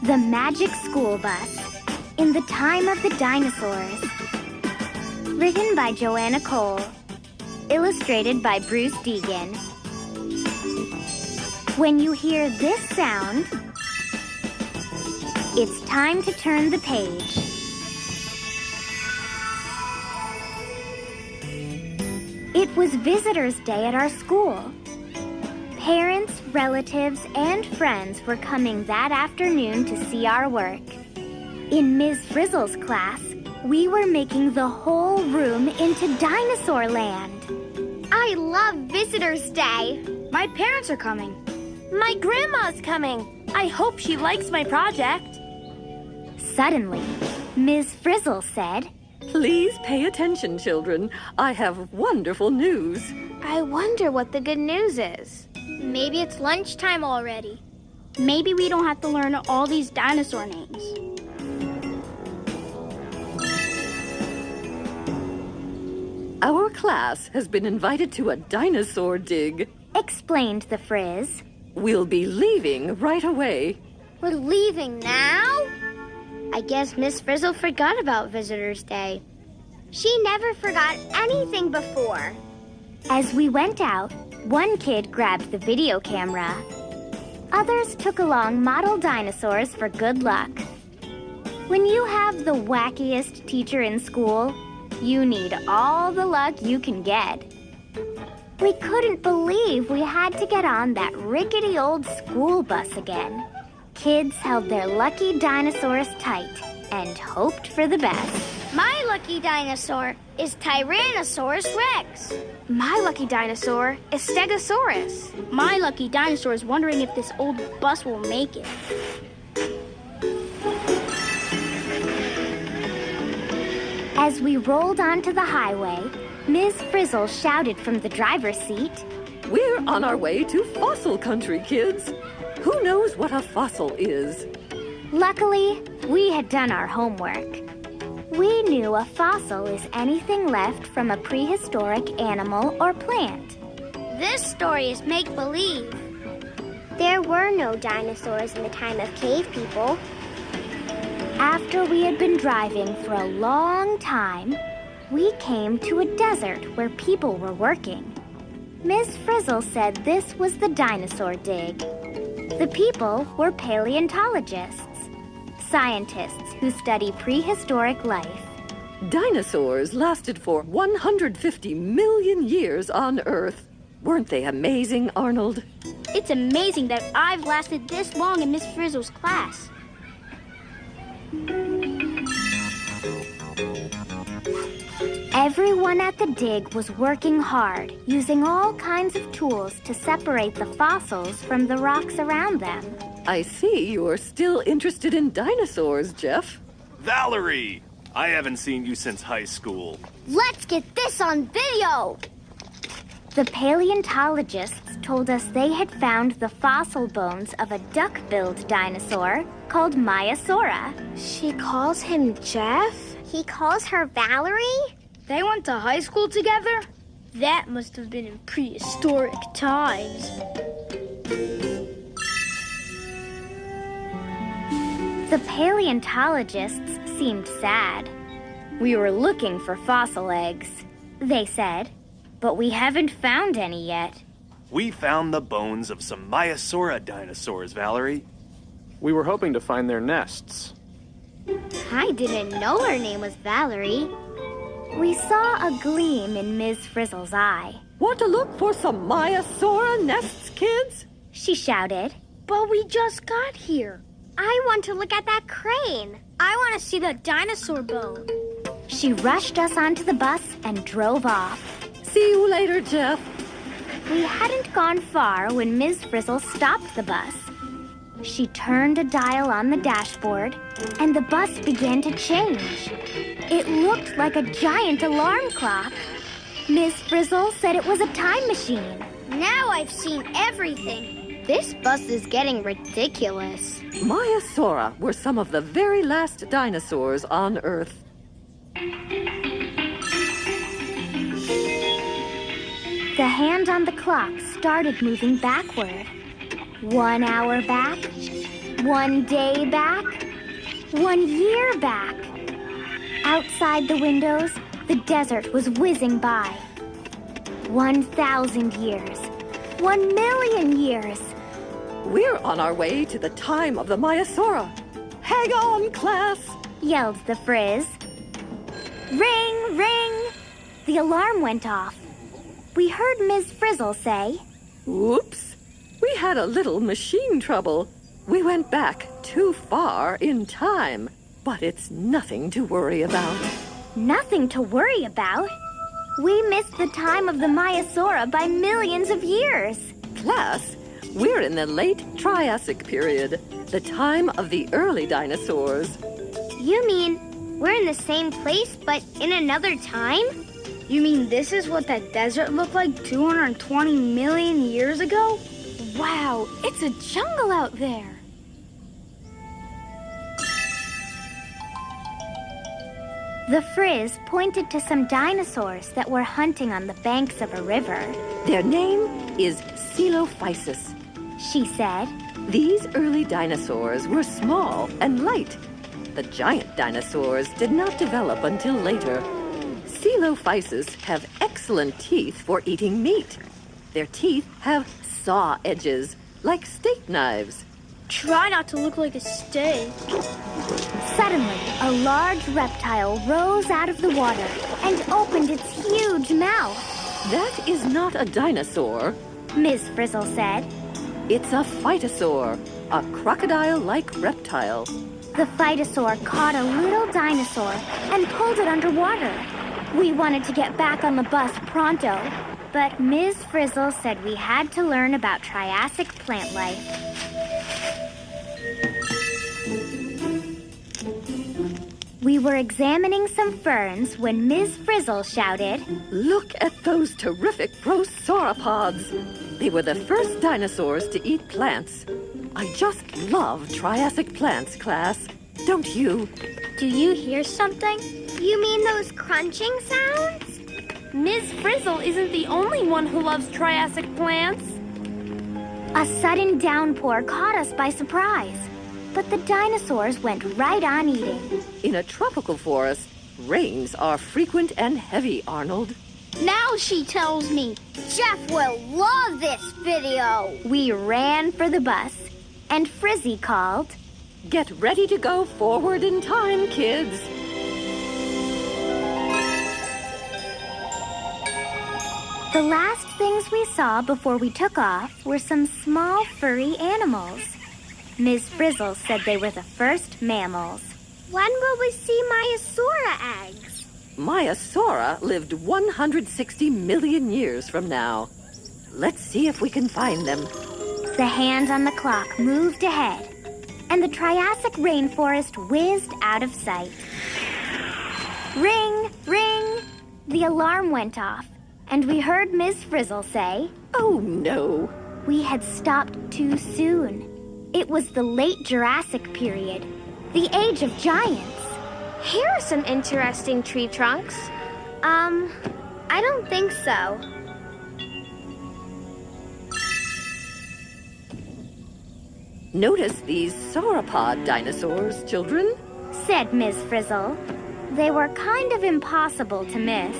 The Magic School Bus in the Time of the Dinosaurs. Written by Joanna Cole. Illustrated by Bruce Deegan. When you hear this sound, it's time to turn the page. It was Visitors' Day at our school. Parents, relatives, and friends were coming that afternoon to see our work. In Ms. Frizzle's class, we were making the whole room into Dinosaur Land. I love Visitors' Day. My parents are coming. My grandma's coming. I hope she likes my project. Suddenly, Ms. Frizzle said, "Please pay attention, children. I have wonderful news." I wonder what the good news is. Maybe it's lunchtime already. Maybe we don't have to learn all these dinosaur names. Our class has been invited to a dinosaur dig. explained the Frizz. We'll be leaving right away. We're leaving now? I guess Miss Frizzle forgot about Visitors' Day. She never forgot anything before. As we went out, one kid grabbed the video camera. Others took along model dinosaurs for good luck. When you have the wackiest teacher in school, you need all the luck you can get. We couldn't believe we had to get on that rickety old school bus again. Kids held their lucky dinosaurs tight and hoped for the best. My lucky dinosaur is Tyrannosaurus Rex. My lucky dinosaur is Stegosaurus. My lucky dinosaur is wondering if this old bus will make it. As we rolled onto the highway, Ms. Frizzle shouted from the driver's seat, We're on our way to fossil country, kids. Who knows what a fossil is? Luckily, we had done our homework. We knew a fossil is anything left from a prehistoric animal or plant. This story is make-believe. There were no dinosaurs in the time of cave people. After we had been driving for a long time, we came to a desert where people were working. Ms. Frizzle said this was the dinosaur dig. The people were paleontologists, scientists who study prehistoric life. Dinosaurs lasted for 150 million years on Earth. Weren't they amazing, Arnold? It's amazing that I've lasted this long in Miss Frizzle's class. Everyone at the dig was working hard, using all kinds of tools to separate the fossils from the rocks around them. I see you're still interested in dinosaurs, Jeff. Valerie! I haven't seen you since high school. Let's get this on video! The paleontologists told us they had found the fossil bones of a duck-billed dinosaur called Maiasaura. She calls him Jeff? He calls her Valerie? They went to high school together? That must have been in prehistoric times. The paleontologists seemed sad. We were looking for fossil eggs, they said, but we haven't found any yet. We found the bones of some Maiasaura dinosaurs, Valerie. We were hoping to find their nests. I didn't know her name was Valerie. We saw a gleam in Ms. Frizzle's eye. Want to look for some Maiasaura nests, kids? She shouted. But we just got here. I want to look at that crane. I want to see the dinosaur bone. She rushed us onto the bus and drove off. See you later, Jeff. We hadn't gone far when Ms. Frizzle stopped the bus. She turned a dial on the dashboard, and the bus began to change. It looked like a giant alarm clock. Ms. Frizzle said it was a time machine. Now I've seen everything. This bus is getting ridiculous. Maiasaura were some of the very last dinosaurs on Earth. The hand on the clock started moving backward. 1 hour back, 1 day back, 1 year back. Outside the windows, the desert was whizzing by. 1,000 years, 1,000,000 years. We're on our way to the time of the Maiasaura. Hang on, class! Yelled the Frizz. Ring, ring! The alarm went off. We heard Ms. Frizzle say, Oops! We had a little machine trouble. We went back too far in time, but it's nothing to worry about. nothing to worry about. We missed the time of the Maiasaura by millions of years. Class, we're in the late Triassic period, the time of the early dinosaurs. You mean we're in the same place, but in another time? You mean this is what that desert looked like 220 million years ago? Wow, it's a jungle out there. The Frizz pointed to some dinosaurs that were hunting on the banks of a river. Their name is Coelophysis. She said, These early dinosaurs were small and light. The giant dinosaurs did not develop until later. Coelophysis have excellent teeth for eating meat. Their teeth have saw edges, like steak knives. Try not to look like a steak. Suddenly, a large reptile rose out of the water and opened its huge mouth. That is not a dinosaur. Ms. Frizzle said. It's a phytosaur, a crocodile-like reptile. The phytosaur caught a little dinosaur and pulled it underwater. We wanted to get back on the bus pronto, but Ms. Frizzle said we had to learn about Triassic plant life. We were examining some ferns when Ms. Frizzle shouted, Look at those terrific prosauropods. They were the first dinosaurs to eat plants. I just love Triassic plants, class. Don't you? Do you hear something? You mean those crunching sounds? Ms. Frizzle isn't the only one who loves Triassic plants. A sudden downpour caught us by surprise, but the dinosaurs went right on eating. In a tropical forest, rains are frequent and heavy, Arnold. Now she tells me. Jeff will love this video. We ran for the bus, and Frizzy called, Get ready to go forward in time, kids. The last things we saw before we took off were some small furry animals. Ms. Frizzle said they were the first mammals. When will we see Maiasaura eggs? Maiasaura lived 160 million years from now. Let's see if we can find them. The hand on the clock moved ahead, and the Triassic rainforest whizzed out of sight. Ring, ring! The alarm went off, and we heard Ms. Frizzle say, Oh, no. We had stopped too soon. It was the late Jurassic period, the age of giants. Here are some interesting tree trunks. I don't think so. Notice these sauropod dinosaurs, children. Said Ms. Frizzle. They were kind of impossible to miss.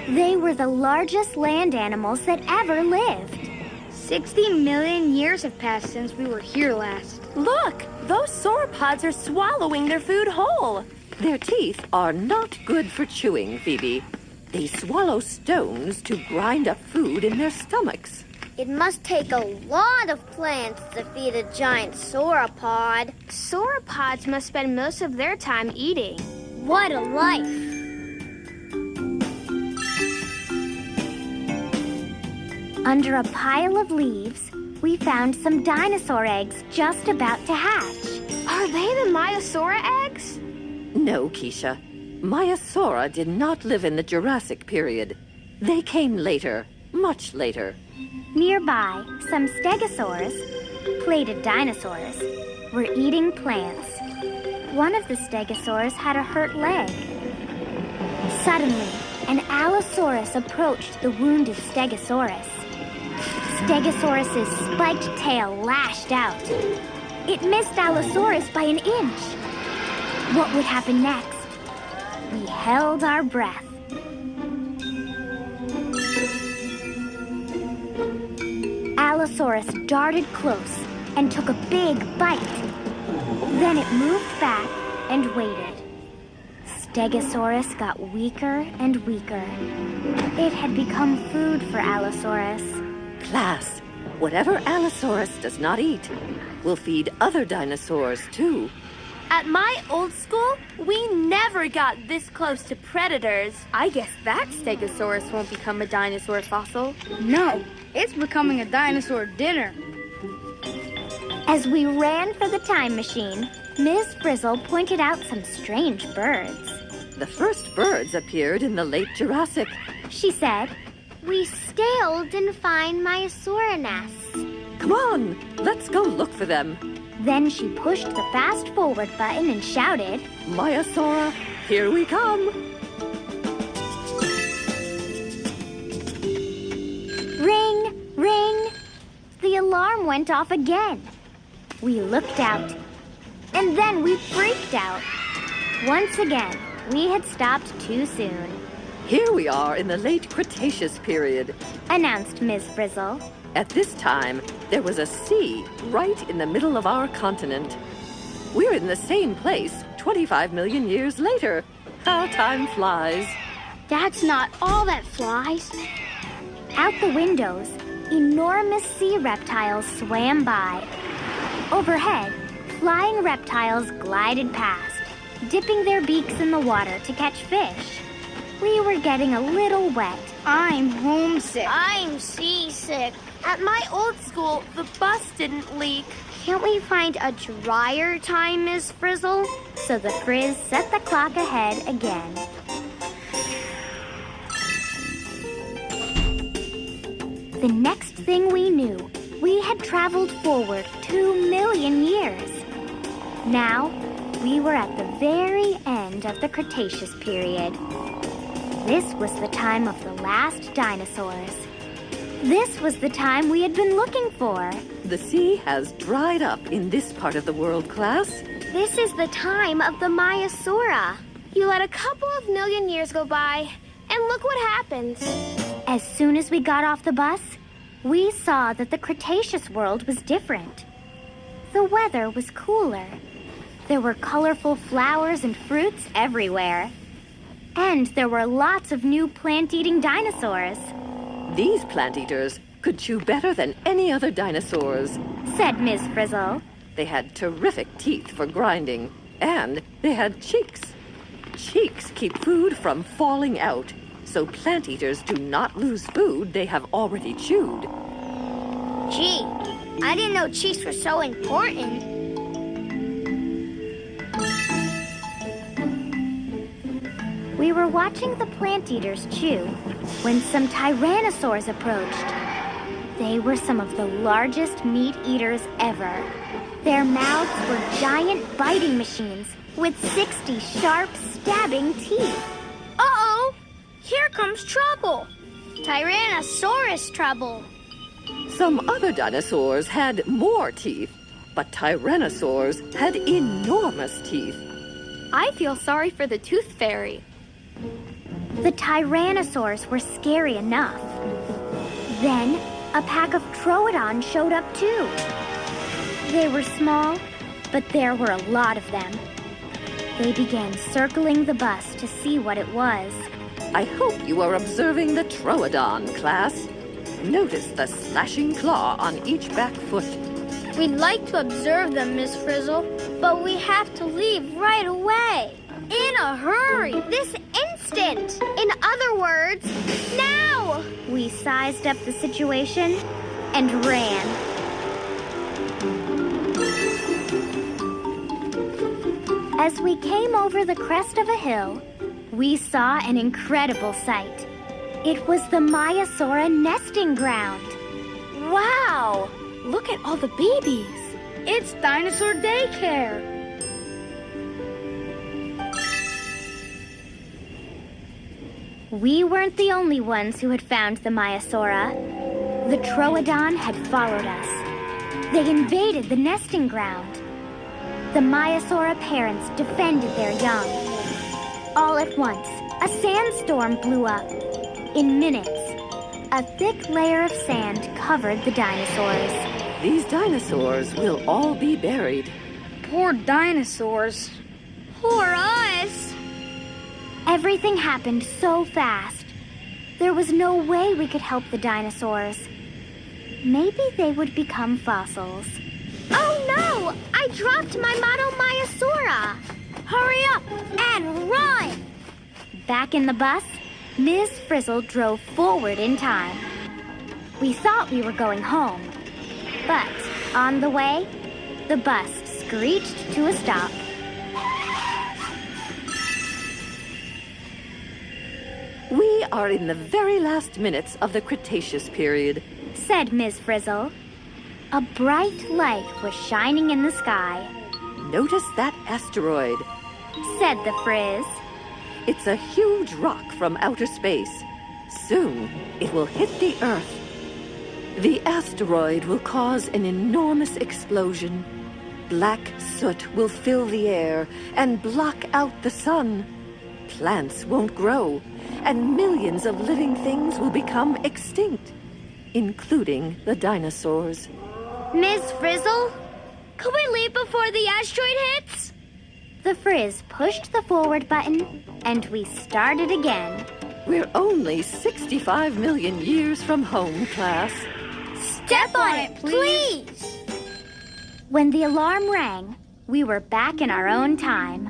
They were the largest land animals that ever lived. 60 million years have passed since we were here last. Look, those sauropods are swallowing their food whole. Their teeth are not good for chewing, Phoebe. They swallow stones to grind up food in their stomachs. It must take a lot of plants to feed a giant sauropod. Sauropods must spend most of their time eating. What a life! Under a pile of leaves, we found some dinosaur eggs just about to hatch. Are they the Maiasaura eggs? No, Keisha. Maiasaura did not live in the Jurassic period. They came later, much later. Nearby, some stegosaurs, plated dinosaurs, were eating plants. One of the stegosaurs had a hurt leg. Suddenly, an Allosaurus approached the wounded Stegosaurus. Stegosaurus's spiked tail lashed out. It missed Allosaurus by an inch. What would happen next? We held our breath. Allosaurus darted close and took a big bite. Then it moved back and waited. Stegosaurus got weaker and weaker. It had become food for Allosaurus. Class, whatever Allosaurus does not eat will feed other dinosaurs too. At my old school, we never got this close to predators. I guess that Stegosaurus won't become a dinosaur fossil. No, it's becoming a dinosaur dinner. As we ran for the time machine, Ms. Frizzle pointed out some strange birds. The first birds appeared in the late Jurassic. She said, We still didn't find Maiasaura nests. Come on, let's go look for them. Then she pushed the fast forward button and shouted, Maiasaura, here we come. Ring, ring. The alarm went off again. We looked out, and then we freaked out. Once again, we had stopped too soon, Here we are in the late Cretaceous period. announced Ms. Frizzle. At this time, there was a sea right in the middle of our continent. We're in the same place 25 million years later. How time flies. That's not all that flies. Out the windows, enormous sea reptiles swam by. Overhead, flying reptiles glided past, dipping their beaks in the water to catch fish. We were getting a little wet. I'm homesick. I'm seasick. At my old school, the bus didn't leak. Can't we find a drier time, Miss Frizzle? So the Frizz set the clock ahead again. The next thing we knew, we had traveled forward 2 million years. Now, we were at the very end of the Cretaceous period. This was the time of the last dinosaurs. This was the time we had been looking for. The sea has dried up in this part of the world, class. This is the time of the Maiasaura. You let a couple of million years go by, and look what happens. As soon as we got off the bus, we saw that the Cretaceous world was different. The weather was cooler. There were colorful flowers and fruits everywhere. And there were lots of new plant-eating dinosaurs, These plant eaters could chew better than any other dinosaurs. said Ms. Frizzle. They had terrific teeth for grinding, and they had cheeks. Cheeks keep food from falling out, so plant eaters do not lose food they have already chewed. Gee, I didn't know cheeks were so important. We were watching the plant eaters chew when some tyrannosaurs approached. They were some of the largest meat eaters ever. Their mouths were giant biting machines with 60 sharp, stabbing teeth. Uh-oh! Here comes trouble. Tyrannosaurus trouble. Some other dinosaurs had more teeth, but tyrannosaurs had enormous teeth. I feel sorry for the tooth fairy. The tyrannosaurs were scary enough. Then, a pack of troodons showed up too. They were small, but there were a lot of them. They began circling the bus to see what it was. I hope you are observing the troodon, class. Notice the slashing claw on each back foot. We'd like to observe them, Miss Frizzle, but we have to leave right away. In a hurry. This instant. In other words, now. We sized up the situation and ran. As we came over the crest of a hill, we saw an incredible sight. It was the Maiasaura nesting ground. Wow! Look at all the babies. It's dinosaur daycare. We weren't the only ones who had found the Maiasaura. The troodon had followed us. They invaded the nesting ground. The Maiasaura parents defended their young. All at once, a sandstorm blew up. In minutes, a thick layer of sand covered the dinosaurs. These dinosaurs will all be buried. Poor dinosaurs. Poor us. Everything happened so fast. There was no way we could help the dinosaurs. Maybe they would become fossils. Oh no! I dropped my model Maiasaura. Hurry up and run! Back in the bus, Ms. Frizzle drove forward in time. We thought we were going home. But on the way, the bus screeched to a stop. We are in the very last minutes of the Cretaceous period, Said Ms. Frizzle. A bright light was shining in the sky. Notice that asteroid. Said the Frizz. It's a huge rock from outer space. Soon, it will hit the Earth. The asteroid will cause an enormous explosion. Black soot will fill the air and block out the sun. Plants won't grow, and millions of living things will become extinct, including the dinosaurs. Ms. Frizzle, could we leave before the asteroid hits? The Frizz pushed the forward button, and we started again. We're only 65 million years from home, class. Step on it, please. When the alarm rang, we were back in our own time.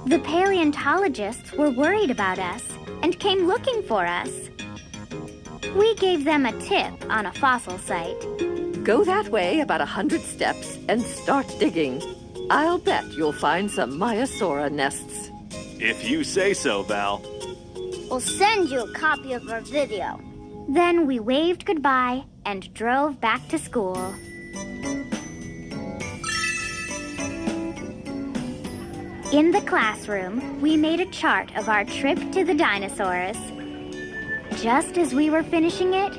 The paleontologists were worried about us and came looking for us. We gave them a tip on a fossil site. Go that way about 100 steps and start digging. I'll bet you'll find some Maiasaura nests. If you say so, Val. We'll send you a copy of our video. Then we waved goodbye and drove back to school. In the classroom, we made a chart of our trip to the dinosaurs. Just as we were finishing it,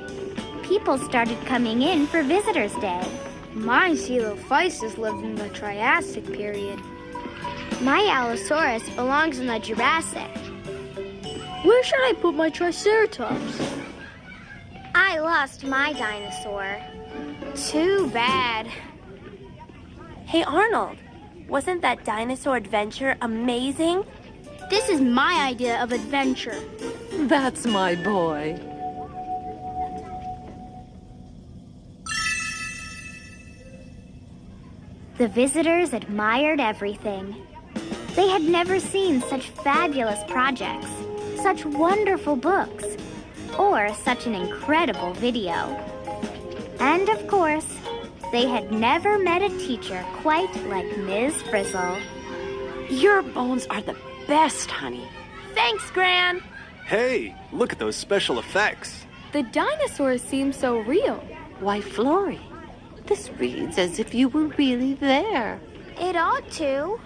people started coming in for Visitors' Day. My Coelophysis lived in the Triassic period. My Allosaurus belongs in the Jurassic. Where should I put my Triceratops? I lost my dinosaur. Too bad. Hey, Arnold, wasn't that dinosaur adventure amazing? This is my idea of adventure. That's my boy. The visitors admired everything. They had never seen such fabulous projects, such wonderful books, or such an incredible video. And of course, they had never met a teacher quite like Ms. Frizzle. Your bones are the best, honey. Thanks, Gran. Hey, look at those special effects. The dinosaurs seem so real. Why, Flory, this reads as if you were really there. It ought to.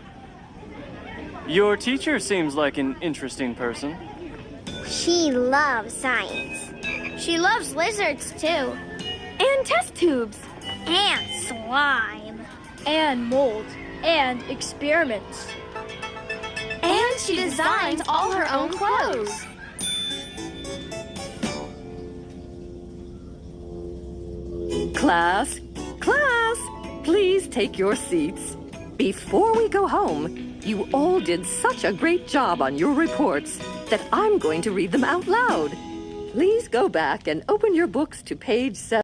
Your teacher seems like an interesting person. She loves science. She loves lizards, too. And test tubes. And slime. And mold. And experiments. And she designs all her own clothes. Class, please take your seats. Before we go home, you all did such a great job on your reports that I'm going to read them out loud. Please go back and open your books to page 7.